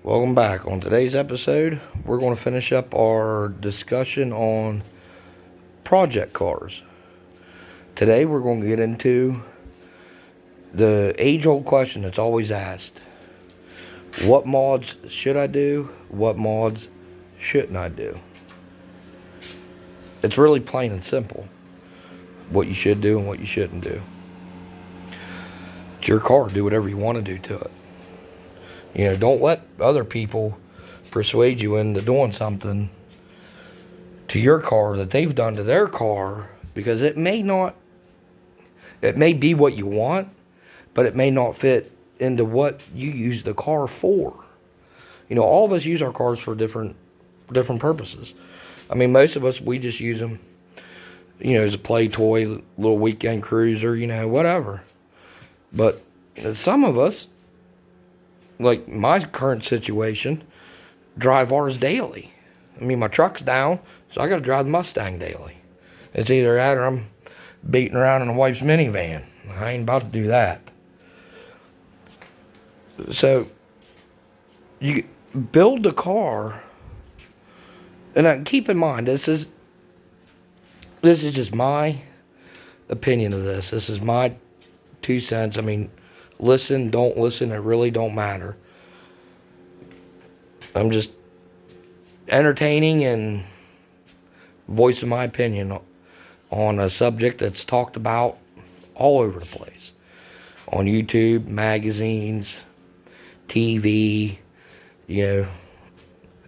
Welcome back. On today's episode, we're going to finish up our discussion on project cars. Today, we're going to get into the age old question that's always asked: what mods should I do? What mods shouldn't I do? It's really plain and simple what you should do and what you shouldn't do. It's your car, do whatever you want to do to it. Don't let other people persuade you into doing something to your car that they've done to their car, because it may be what you want, but it may not fit into what you use the car for. All of us use our cars for different purposes. I mean, most of us, we just use them, as a play toy, little weekend cruiser, whatever. But some of us, like my current situation, drive ours daily. I mean, my truck's down, so I got to drive the Mustang daily. It's either that or I'm beating around in a wife's minivan. I ain't about to do that. So, you build the car, and keep in mind, this is just my opinion of this. This is my 2 cents. I mean, listen, don't listen, it really don't matter. I'm just entertaining and voicing my opinion on a subject that's talked about all over the place. On YouTube, magazines, TV,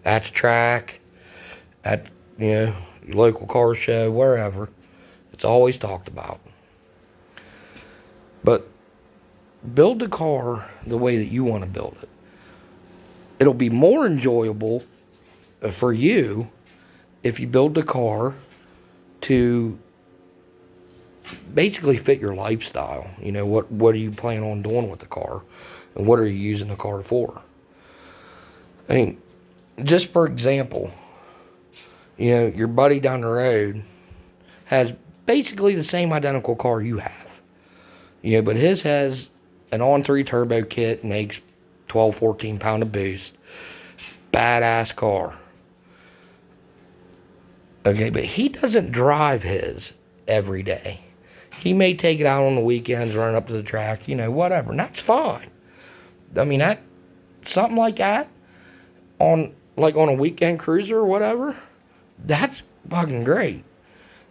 at the track, at, your local car show, wherever. It's always talked about. But build the car the way that you want to build it. It'll be more enjoyable for you if you build the car to basically fit your lifestyle. What are you planning on doing with the car, and what are you using the car for? I mean, just for example, your buddy down the road has basically the same identical car you have. But his has an on-3 turbo kit, makes 12, 14 pound of boost. Badass car. Okay, but he doesn't drive his every day. He may take it out on the weekends, run up to the track, whatever. And that's fine. I mean, something like that on a weekend cruiser or whatever, that's fucking great.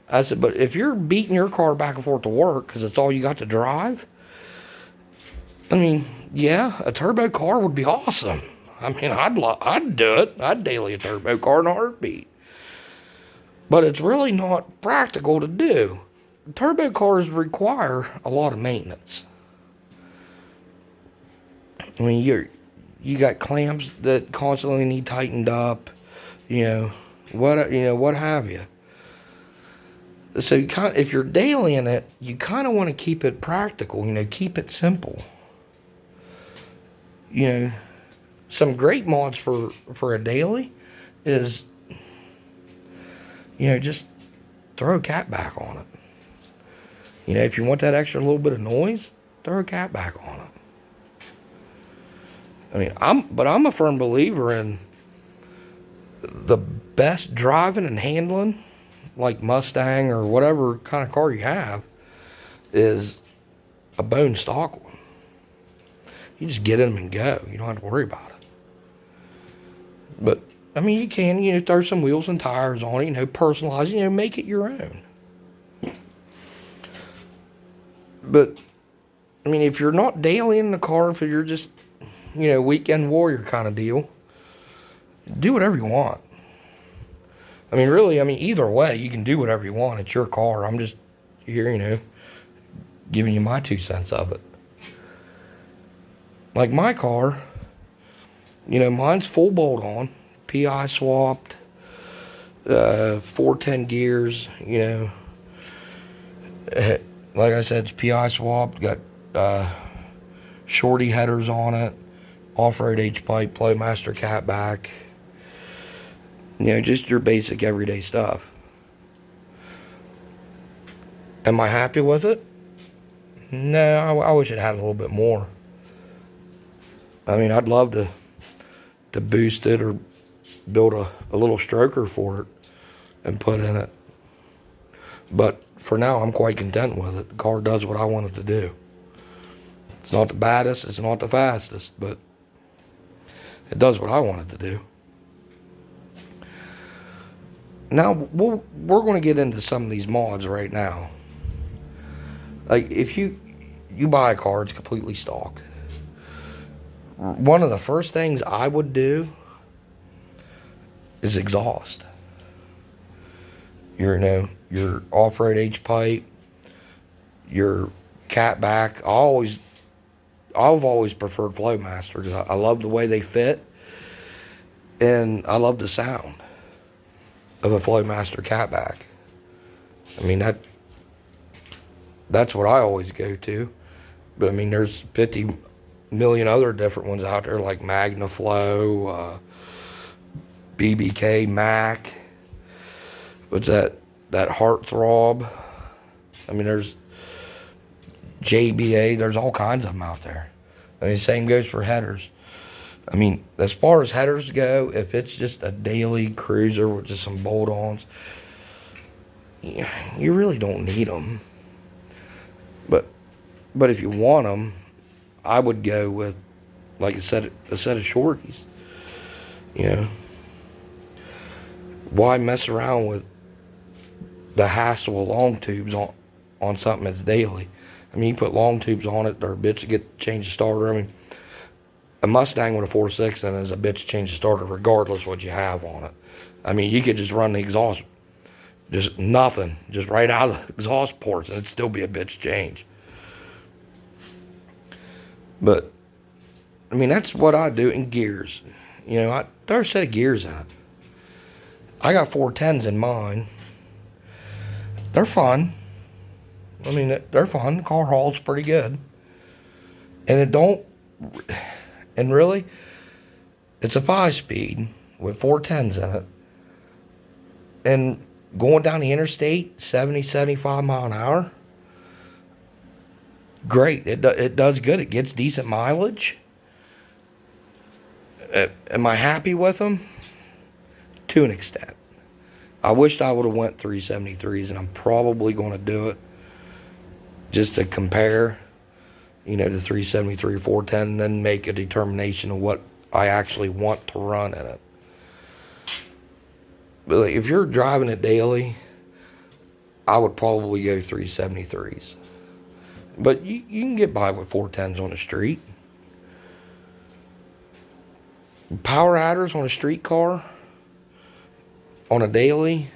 I said, but if you're beating your car back and forth to work because it's all you got to drive, I mean, yeah, a turbo car would be awesome. I mean, I'd do it. I'd daily a turbo car in a heartbeat. But it's really not practical to do. Turbo cars require a lot of maintenance. I mean, you got clamps that constantly need tightened up, what have you. So if you're dailying it, you kind of want to keep it practical, keep it simple. Some great mods for a daily is, just throw a cat back on it. If you want that extra little bit of noise, throw a cat back on it. I mean, I'm a firm believer in the best driving and handling, like Mustang or whatever kind of car you have, is a bone stock one. You just get in them and go. You don't have to worry about it. But, I mean, you can, throw some wheels and tires on it, personalize it, make it your own. But, I mean, if you're not daily in the car, if you're just, weekend warrior kind of deal, do whatever you want. I mean, really, either way, you can do whatever you want. It's your car. I'm just here, giving you my 2 cents of it. Like my car, mine's full bolt on, PI swapped, 410 gears, like I said, it's PI swapped, got shorty headers on it, off-road H-pipe, Flowmaster catback, just your basic everyday stuff. Am I happy with it? No, I wish it had a little bit more. I mean, I'd love to to boost it or build a little stroker for it and put in it. But for now, I'm quite content with it. The car does what I want it to do. It's not the baddest, it's not the fastest, but it does what I want it to do. Now, we're going to get into some of these mods right now. Like, if you buy a car, it's completely stock. One of the first things I would do is exhaust. Your off-road H-pipe, your catback. I've always preferred Flowmaster because I love the way they fit, and I love the sound of a Flowmaster catback. I mean, that's what I always go to. But I mean, there's 50 million other different ones out there, like MagnaFlow, BBK, Mac. What's that Heartthrob? I mean, there's JBA. There's all kinds of them out there. I mean, same goes for headers. I mean, as far as headers go, if it's just a daily cruiser with just some bolt-ons, you really don't need them. But if you want them, I would go with, like a set of shorties. Why mess around with the hassle of long tubes on something that's daily? I mean, you put long tubes on it, they're a bitch to change the starter. I mean, a Mustang with a 4.6 in it is a bitch to change the starter regardless what you have on it. I mean, you could just run the exhaust, just nothing, just right out of the exhaust ports, and it'd still be a bitch change. But, I mean, that's what I do. In gears, there's a set of gears in it. I got 410s in mine. They're fun. I mean, they're fun. The car hauls pretty good. And really, it's a 5-speed with 410s in it. And going down the interstate, 70, 75 mile an hour, great. It does good. It gets decent mileage. Am I happy with them? To an extent. I wished I would have went 373s, and I'm probably going to do it just to compare, the 373, 410, and then make a determination of what I actually want to run in it. But like, if you're driving it daily, I would probably go 373s. But you can get by with 410s on the street. Power adders on a street car, on a daily,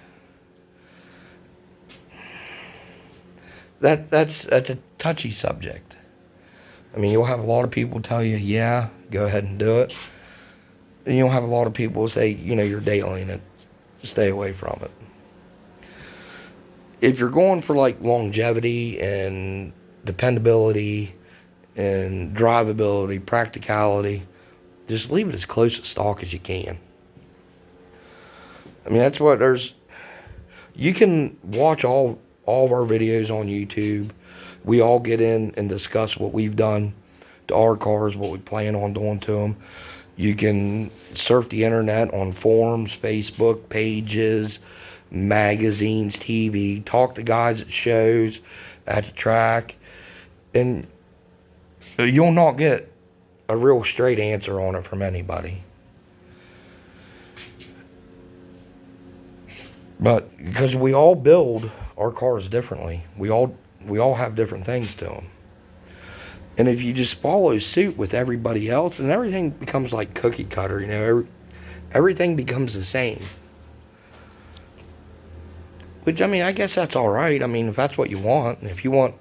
that's a touchy subject. I mean, you'll have a lot of people tell you, yeah, go ahead and do it. And you'll have a lot of people say, you're dailying it. Stay away from it. If you're going for like longevity and dependability and drivability, practicality, just leave it as close to stock as you can. I mean, that's what you can watch all of our videos on YouTube. We all get in and discuss what we've done to our cars, what we plan on doing to them. You can surf the internet on forums, Facebook pages, magazines, TV, talk to guys at shows, at the track, and you'll not get a real straight answer on it from anybody. But because we all build our cars differently, we all have different things to them. And if you just follow suit with everybody else, and everything becomes like cookie cutter, everything becomes the same. Which, I mean, I guess that's all right. I mean, if that's what you want, and if you want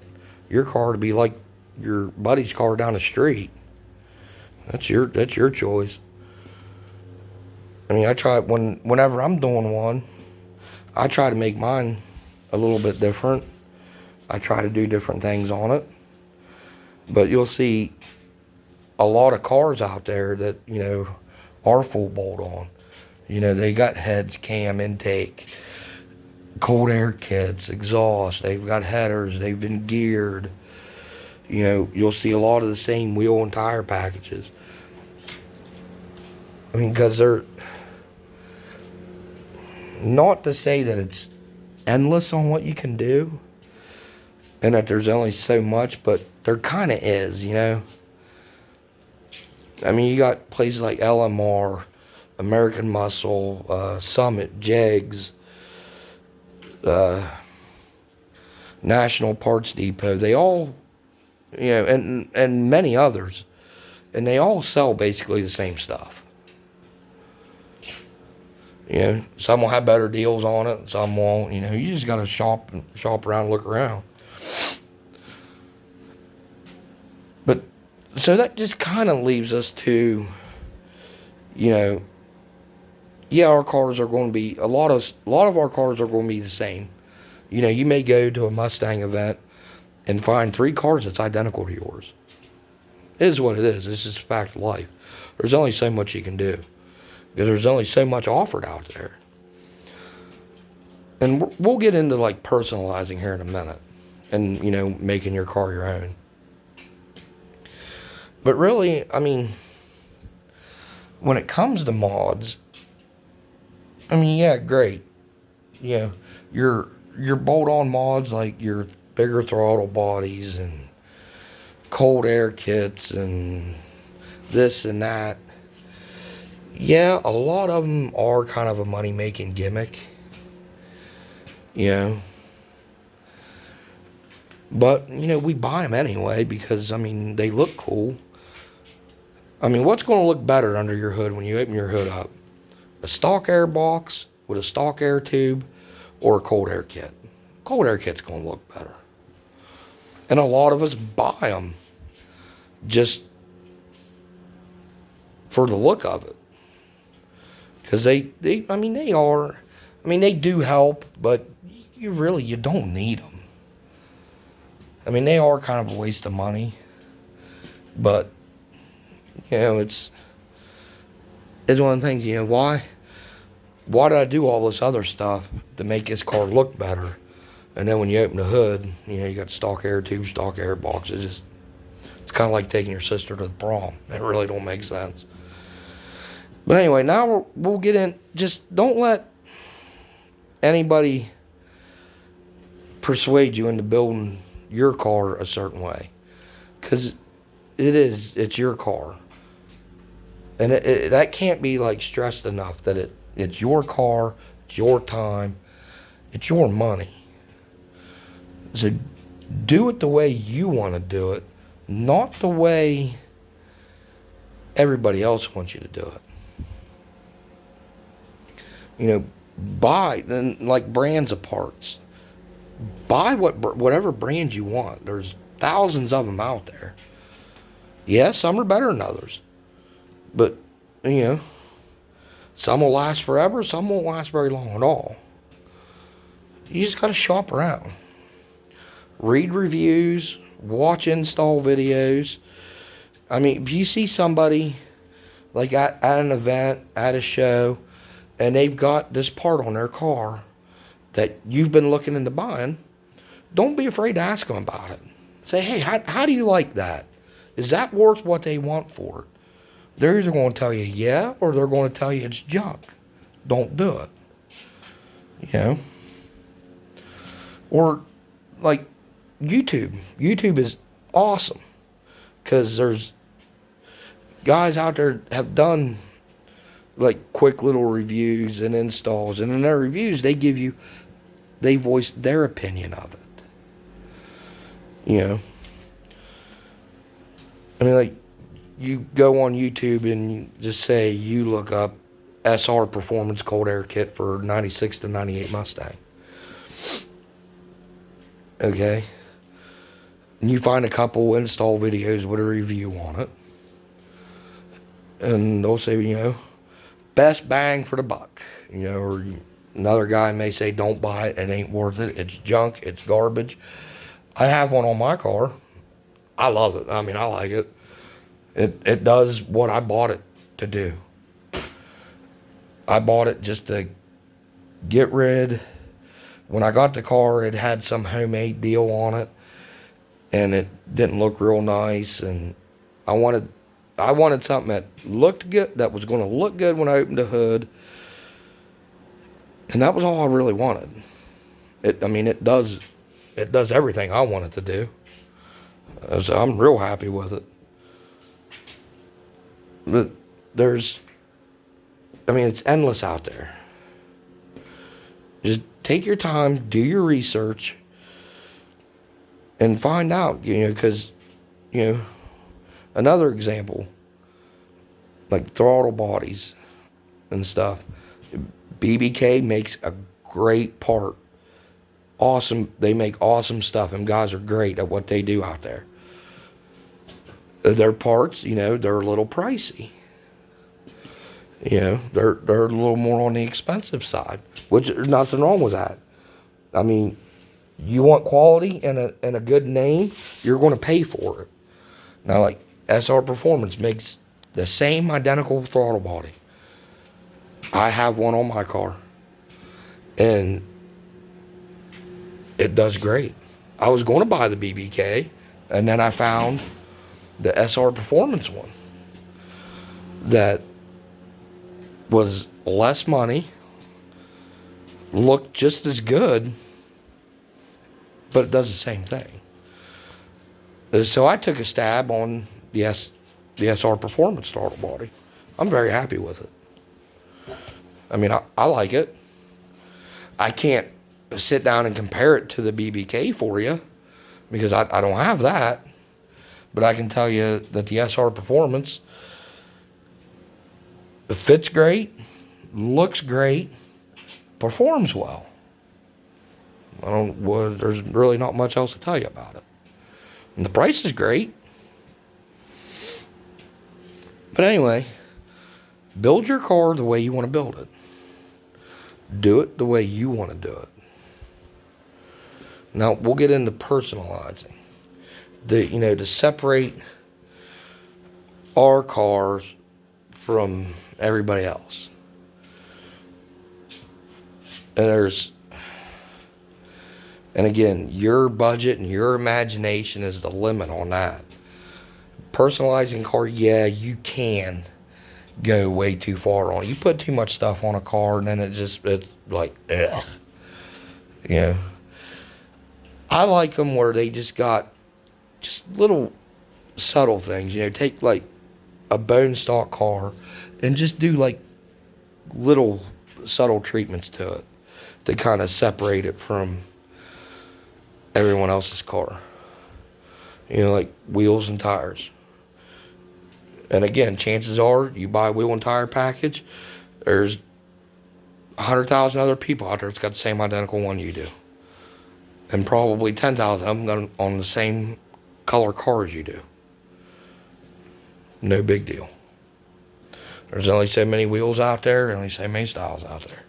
your car to be like your buddy's car down the street, that's your choice. I mean, I try whenever I'm doing one, I try to make mine a little bit different. I try to do different things on it. But you'll see a lot of cars out there that, are full bolt on. They got heads, cam, intake, cold air kits, exhaust. They've got headers. They've been geared. You'll see a lot of the same wheel and tire packages. I mean, because they're, not to say that it's endless on what you can do and that there's only so much, but there kind of is, you know. I mean, you got places like LMR, American Muscle, Summit, Jegs, uh, National Parts Depot. They all, you know, and many others, and they all sell basically the same stuff. You know, some will have better deals on it, some won't. You know, you just gotta shop around, look around. But so that just kind of leaves us to, you know, yeah, our cars are going to be a lot of our cars are going to be the same. You know, you may go to a Mustang event and find 3 cars that's identical to yours. It is what it is. It's just a fact of life. There's only so much you can do because there's only so much offered out there. And we'll get into like personalizing here in a minute, and you know, making your car your own. But really, I mean, when it comes to mods, I mean, yeah, great. You know, your bolt-on mods like your bigger throttle bodies and cold air kits and this and that. Yeah, a lot of them are kind of a money-making gimmick. You know. But, you know, we buy them anyway because, I mean, they look cool. I mean, what's going to look better under your hood when you open your hood up? A stock air box with a stock air tube or a cold air kit? Cold air kit's going to look better. And a lot of us buy them just for the look of it. Because they do help, but you don't need them. I mean, they are kind of a waste of money. But, you know, it's one of the things, you know, why did I do all this other stuff to make this car look better? And then when you open the hood, you know, you got stock air tube, stock air box. It's kind of like taking your sister to the prom. It really don't make sense. But anyway, now we'll get in. Just don't let anybody persuade you into building your car a certain way. Because it's your car. And that can't be like stressed enough that it's your car, it's your time, it's your money. So do it the way you want to do it, not the way everybody else wants you to do it. You know, buy, and like brands of parts. Buy whatever brand you want. There's thousands of them out there. Yeah, some are better than others. But, you know, some will last forever, some won't last very long at all. You just got to shop around. Read reviews, watch install videos. I mean, if you see somebody like at an event, at a show, and they've got this part on their car that you've been looking into buying, don't be afraid to ask them about it. Say, hey, how do you like that? Is that worth what they want for it? They're either going to tell you yeah, or they're going to tell you it's junk. Don't do it. You know? Or, like, YouTube. YouTube is awesome. Because there's guys out there have done, like, quick little reviews and installs. And in their reviews, they voice their opinion of it. You know? I mean, like, you go on YouTube and you just say you look up SR Performance Cold Air Kit for 96 to 98 Mustang. Okay? And you find a couple install videos with a review on it. And they'll say, you know, best bang for the buck. You know, or another guy may say, don't buy it. It ain't worth it. It's junk. It's garbage. I have one on my car. I love it. I mean, I like it. It does what I bought it to do. I bought it just to get rid. When I got the car, it had some homemade deal on it, and it didn't look real nice, and I wanted I wanted something that looked good, that was going to look good when I opened the hood. And that was all I really wanted. It does everything I want it to do. So I'm real happy with it. But it's endless out there. Just take your time, do your research, and find out, because, another example, like throttle bodies and stuff. BBK makes a great part. Awesome. They make awesome stuff, and guys are great at what they do out there. Their parts, they're a little pricey. They're a little more on the expensive side, which there's nothing wrong with that. You want quality and a good name, you're going to pay for it. Now, like SR Performance makes the same identical throttle body. I have one on my car, and it does great. I was going to buy the BBK, and then I found the SR Performance one that was less money, looked just as good, but it does the same thing. So I took a stab on the SR Performance throttle body. I'm very happy with it. I like it. I can't sit down and compare it to the BBK for you because I don't have that. But I can tell you that the SR Performance fits great, looks great, performs well. There's really not much else to tell you about it. And the price is great. But anyway, build your car the way you want to build it. Do it the way you want to do it. Now, we'll get into personalizing. To separate our cars from everybody else. And again, your budget and your imagination is the limit on that. Personalizing car, yeah, you can go way too far on it. You put too much stuff on a car, and then it's like, ugh. I like them where they just got just little subtle things. Take like a bone stock car and just do like little subtle treatments to it to kind of separate it from everyone else's car. Like wheels and tires. And again, chances are you buy a wheel and tire package, there's 100,000 other people out there that's got the same identical one you do. And probably 10,000 of them on the same color car as you do. No big deal. There's only so many wheels out there, and only so many styles out there.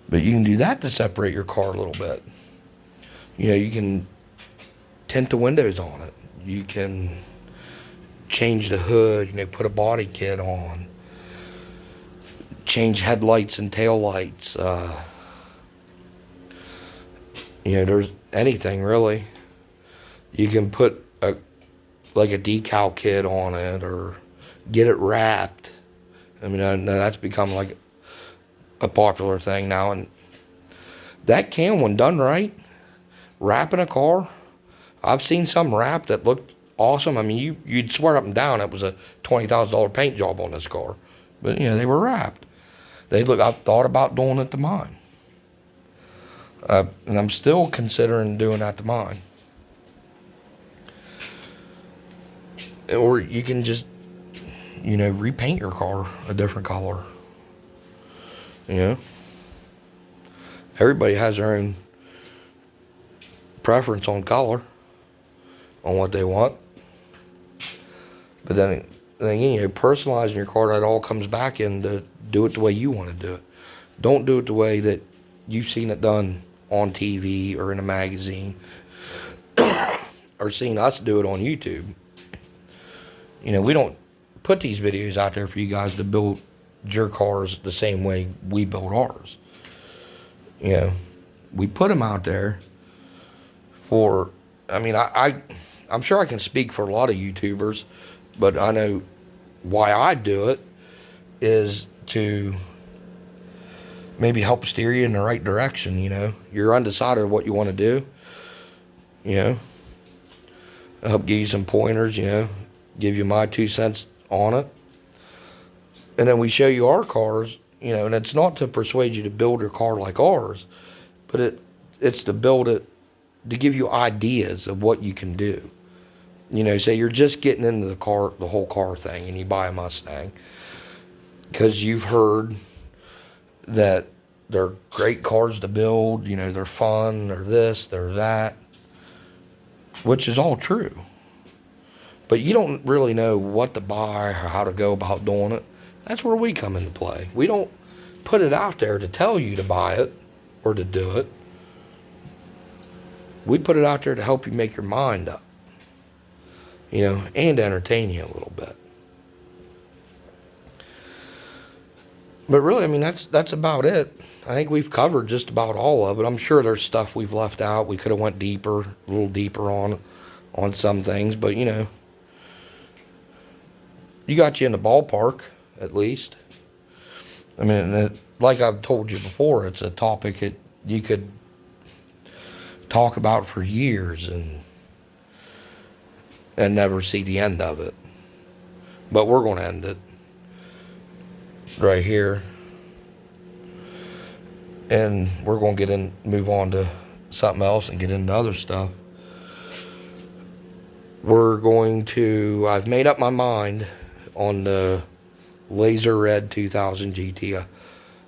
But you can do that to separate your car a little bit. You can tint the windows on it. You can change the hood, put a body kit on. Change headlights and taillights. There's anything really. You can put a decal kit on it or get it wrapped. That's become like a popular thing now, and that can, when done right, wrapping a car, I've seen some wrap that looked awesome. You'd swear up and down it was a $20,000 paint job on this car, but they were wrapped. I've thought about doing it to mine, and I'm still considering doing that to mine. Or you can just, repaint your car a different color. Everybody has their own preference on color, on what they want. But then again, personalizing your car, that all comes back in to do it the way you want to do it. Don't do it the way that you've seen it done on TV or in a magazine or seen us do it on YouTube. We don't put these videos out there for you guys to build your cars the same way we build ours. We put them out there for, I'm sure I can speak for a lot of YouTubers But I know why I do it is to maybe help steer you in the right direction. You're undecided of what you want to do. Help give you some pointers. Give you my 2 cents on it. And then we show you our cars. And it's not to persuade you to build your car like ours, but it's to build it to give you ideas of what you can do. Say you're just getting into the whole car thing, and you buy a Mustang because you've heard that they're great cars to build, they're fun, they're this, they're that, which is all true. But you don't really know what to buy or how to go about doing it. That's where we come into play. We don't put it out there to tell you to buy it or to do it. We put it out there to help you make your mind up, and entertain you a little bit. But really, that's about it. I think we've covered just about all of it. I'm sure there's stuff we've left out. We could have went a little deeper on some things, but you got you in the ballpark at least. Like I've told you before, it's a topic that you could talk about for years and never see the end of it. But we're going to end it right here. And we're going to move on to something else and get into other stuff. I've made up my mind on the Laser Red 2000 GT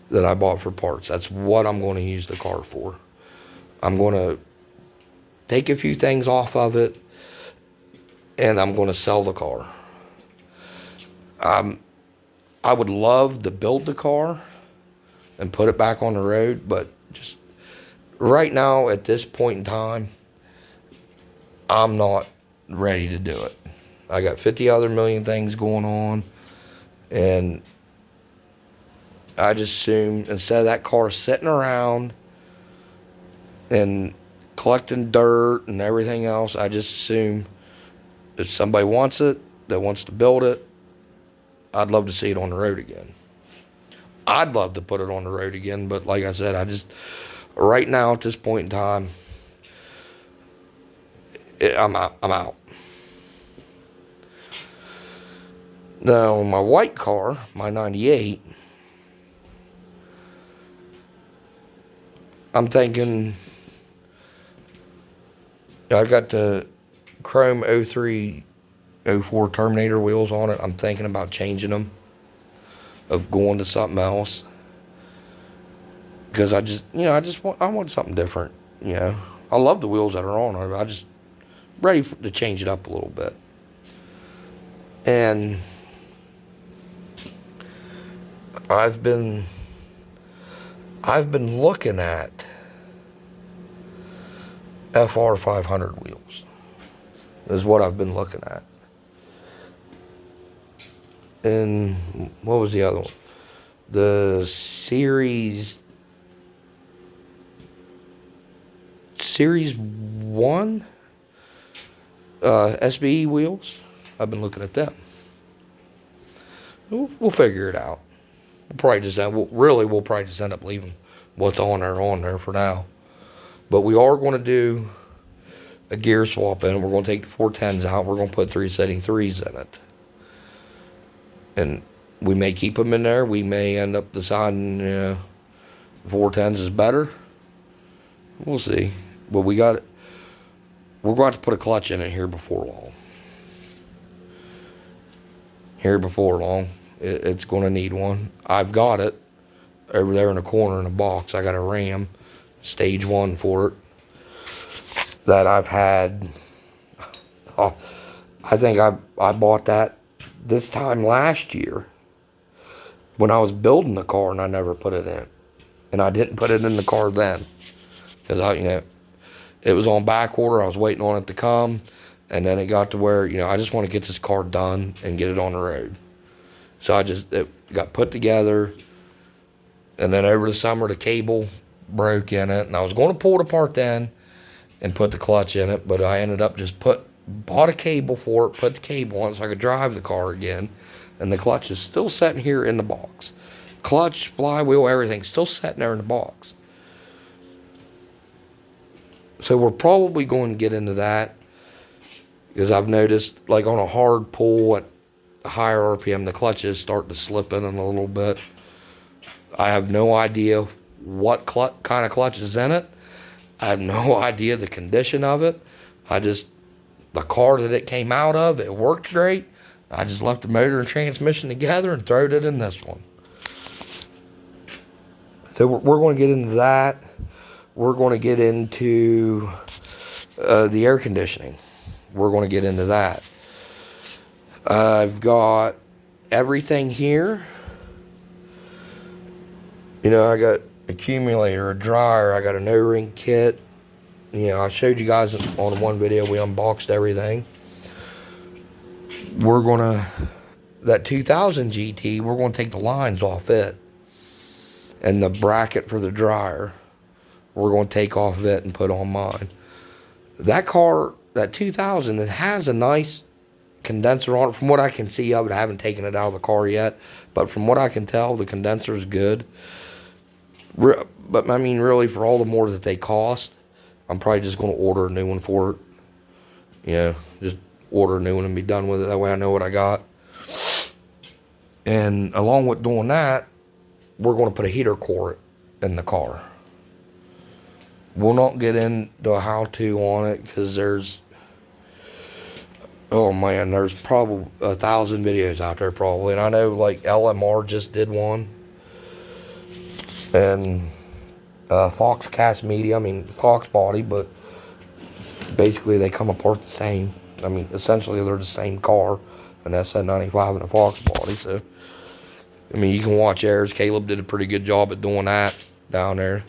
that I bought for parts. That's what I'm going to use the car for. I'm going to take a few things off of it, and I'm going to sell the car. I would love to build the car and put it back on the road, but just right now, at this point in time, I'm not ready to do it. I got 50 other million things going on, and I just assume instead of that car sitting around and collecting dirt and everything else, I just assume if somebody wants it, that wants to build it, I'd love to see it on the road again. I'd love to put it on the road again, but like I said, right now at this point in time, I'm out. Now, my white car, my 98, I'm thinking, I got the chrome 03, 04 Terminator wheels on it. I'm thinking about changing them, of going to something else. Because I want something different, I love the wheels that are on it. I just ready to change it up a little bit. And I've been looking at FR 500 wheels. Is what I've been looking at. And what was the other one? The Series 1 SBE wheels. I've been looking at them. We'll figure it out. We'll probably just end up leaving what's on there for now. But we are going to do a gear swap in. We're going to take the 410s out. We're going to put 373s in it. And we may keep them in there. We may end up deciding 410s is better. We'll see. But we're going to have to put a clutch in it here before long. It's going to need one. I've got it over there in the corner in a box. I got a Ram Stage 1 for it that I've had. I think I bought that this time last year when I was building the car, and I never put it in. And I didn't put it in the car then because it was on back order. I was waiting on it to come, and then it got to where I just want to get this car done and get it on the road. So it got put together, and then over the summer the cable broke in it, and I was going to pull it apart then and put the clutch in it, but I ended up just bought a cable for it, put the cable on it so I could drive the car again, and the clutch is still sitting here in the box. Clutch, flywheel, everything still sitting there in the box. So we're probably going to get into that, because I've noticed, like on a hard pull at a higher RPM, the clutch is starting to slip in a little bit. I have no idea what kind of clutch is in it. I have no idea the condition of it. The car that it came out of, it worked great. I just left the motor and transmission together and throwed it in this one. So we're going to get into that. We're going to get into the air conditioning. We're going to get into that. I've got everything here. You know, I got accumulator, a dryer, I got an O-ring kit. You know, I showed you guys on one video, we unboxed everything. We're gonna, that 2000 GT, we're gonna take the lines off it. And the bracket for the dryer, we're gonna take off of it and put on mine. That car, that 2000, it has a nice condenser on it. From what I can see of it, I haven't taken it out of the car yet, but from what I can tell, the condenser is good. But I mean, really, for all the more that they cost, I'm probably just going to order a new one for it. You know, just order a new one and be done with it. That way I know what I got. And along with doing that, we're going to put a heater core in the car. We'll not get into a how-to on it, because oh man, there's probably 1,000 videos out there probably. And I know like LMR just did one. And Foxcast Media, I mean Fox Body, but basically they come apart the same. I mean, essentially they're the same car, an SN95 and a Fox Body. So, I mean, you can watch theirs. Caleb did a pretty good job at doing that down there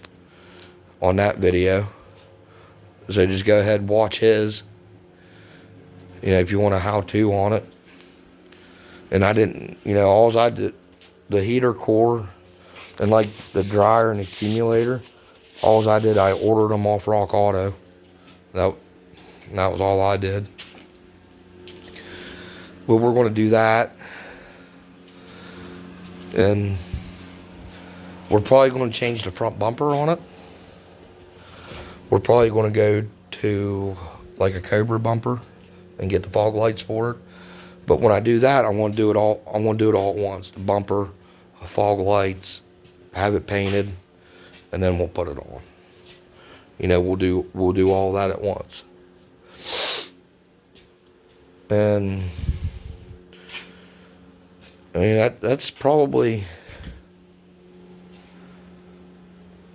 on that video. So just go ahead and watch his. You know, if you want a how-to on it. And I didn't, you know, all I did, the heater core and like the dryer and accumulator, all I did, I ordered them off Rock Auto. That was all I did. But we're going to do that. And we're probably going to change the front bumper on it. We're probably going to go to like a Cobra bumper and get the fog lights for it. But when I do that, I want to do it all at once. The bumper, the fog lights, have it painted, and then we'll put it on. You know, we'll do all that at once. And I mean that's probably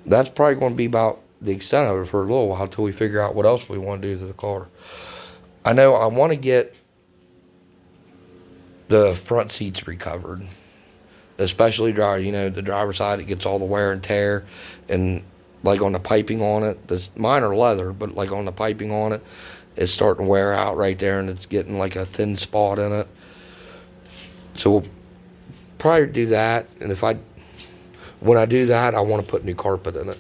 going to be about the extent of it for a little while, until we figure out what else we want to do to the car. I know I want to get the front seats recovered, especially the driver's side. It gets all the wear and tear, and like on the piping on it, mine are leather, but like on the piping on it, it's starting to wear out right there, and it's getting like a thin spot in it. So we'll probably do that. And when I do that, I want to put new carpet in it,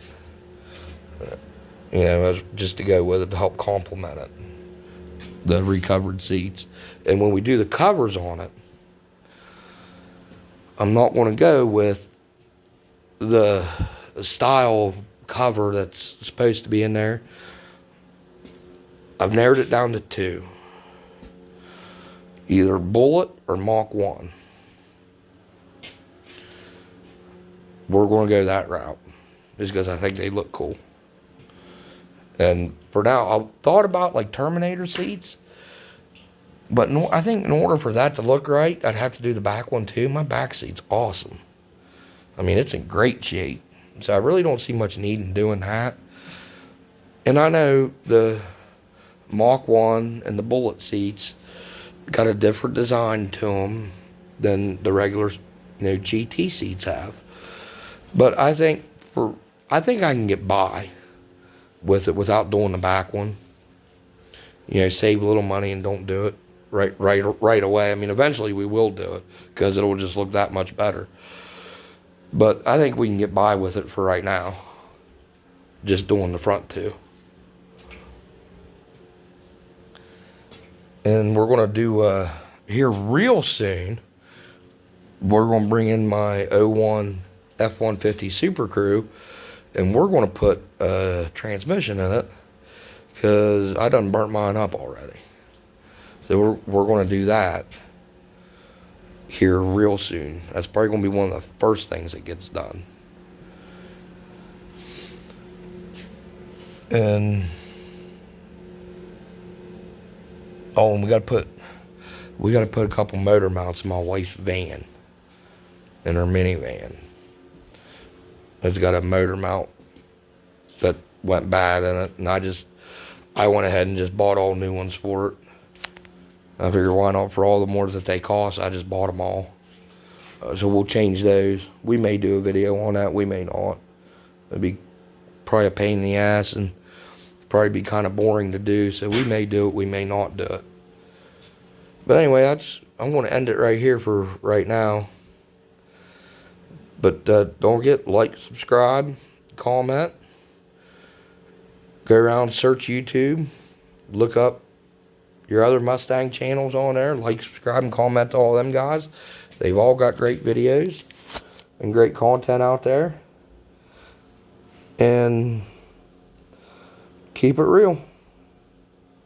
you know, just to go with it, to help complement it, the recovered seats. And when we do the covers on it, I'm not going to go with the style cover that's supposed to be in there. I've narrowed it down to two. Either Bullet or Mach 1. We're going to go that route, just because I think they look cool. And for now, I thought about like Terminator seats, but I think in order for that to look right, I'd have to do the back one too. My back seat's awesome. I mean, it's in great shape. So I really don't see much need in doing that. And I know the Mach 1 and the Bullet seats got a different design to them than the regular, GT seats have. But I think I can get by with it without doing the back one. Save a little money and don't do it right away. I mean, eventually we will do it, because it'll just look that much better. But I think we can get by with it for right now, just doing the front two. And we're going to do, here real soon, we're going to bring in my 01 F-150 Super Crew, and we're going to put a transmission in it, because I done burnt mine up already. So we're going to do that here real soon. That's probably going to be one of the first things that gets done. And oh, and we got to put a couple motor mounts in my wife's van, in her minivan. It's got a motor mount that went bad in it, and I went ahead and just bought all new ones for it. I figured, why not? For all the more that they cost, I just bought them all. So we'll change those. We may do a video on that. We may not. It'd be probably a pain in the ass and probably be kind of boring to do. So we may do it. We may not do it. But anyway, I'm going to end it right here for right now. But don't forget, like, subscribe, comment. Go around, search YouTube. Look up your other Mustang channels on there. Like, subscribe, and comment to all them guys. They've all got great videos and great content out there. And keep it real.